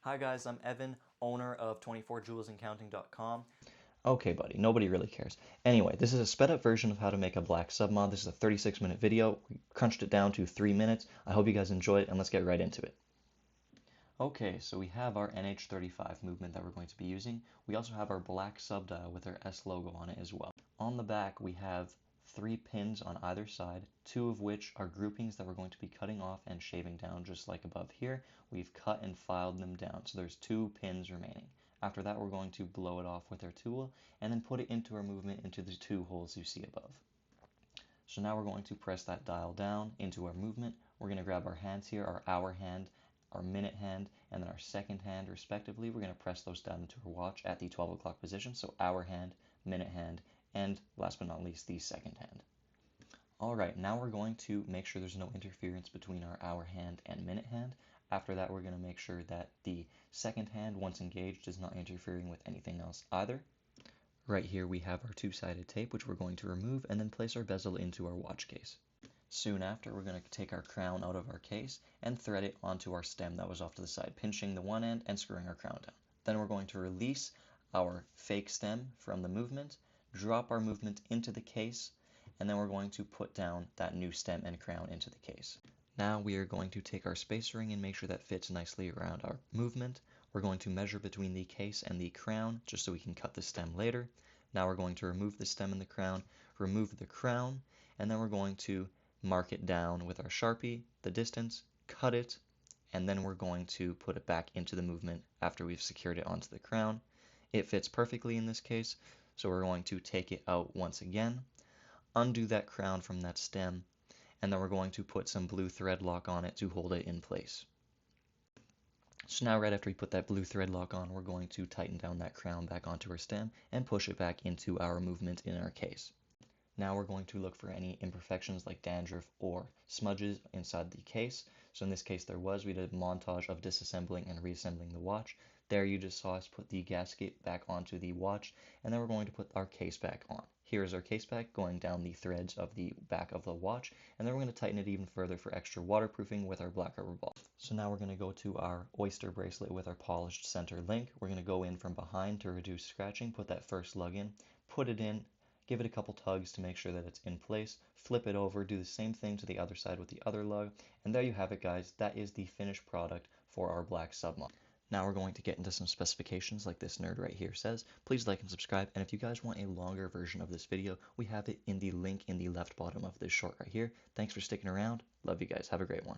Hi guys, I'm Evan, owner of 24jewelsandcounting.com. Okay, buddy, nobody really cares. Anyway, this is a sped up version of how to make a black submod. This is a 36-minute video. We crunched it down to 3 minutes. I hope you guys enjoy it, and let's get right into it. Okay, so we have our NH35 movement that we're going to be using. We also have our black subdial with our S logo on it as well. On the back, we have 3 pins on either side, 2 of which are groupings that we're going to be cutting off and shaving down just like above here. We've cut and filed them down, so there's 2 pins remaining. After that, we're going to blow it off with our tool and then put it into our movement into the 2 holes you see above. So now we're going to press that dial down into our movement. We're going to grab our hands here, our hour hand, our minute hand, and then our second hand respectively. We're going to press those down into our watch at the 12 o'clock position. So hour hand, minute hand, and last but not least, the second hand. All right, now we're going to make sure there's no interference between our hour hand and minute hand. After that, we're going to make sure that the second hand, once engaged, is not interfering with anything else either. Right here we have our 2-sided tape, which we're going to remove and then place our bezel into our watch case. Soon after, we're going to take our crown out of our case and thread it onto our stem that was off to the side, pinching the one end and screwing our crown down. Then we're going to release our fake stem from the movement, drop our movement into the case, and then we're going to put down that new stem and crown into the case. Now we are going to take our spacer ring and make sure that fits nicely around our movement. We're going to measure between the case and the crown just so we can cut the stem later. Now we're going to remove the stem and the crown, remove the crown, and then we're going to mark it down with our Sharpie, the distance, cut it, and then we're going to put it back into the movement after we've secured it onto the crown. It fits perfectly in this case, so we're going to take it out once again, undo that crown from that stem, and then we're going to put some blue Threadlock on it to hold it in place. So now right after we put that blue Threadlock on, we're going to tighten down that crown back onto our stem and push it back into our movement in our case. Now we're going to look for any imperfections like dandruff or smudges inside the case. So in this case there was. We did a montage of disassembling and reassembling the watch. There you just saw us put the gasket back onto the watch, and then we're going to put our case back on. Here is our case back going down the threads of the back of the watch, and then we're going to tighten it even further for extra waterproofing with our black rubber ball. So now we're going to go to our oyster bracelet with our polished center link. We're going to go in from behind to reduce scratching, put that first lug in, put it in, give it a couple tugs to make sure that it's in place, flip it over, do the same thing to the other side with the other lug, and there you have it guys. That is the finished product for our black submod. Now we're going to get into some specifications like this nerd right here says. Please like and subscribe, and if you guys want a longer version of this video, we have it in the link in the left bottom of this short right here. Thanks for sticking around. Love you guys. Have a great one.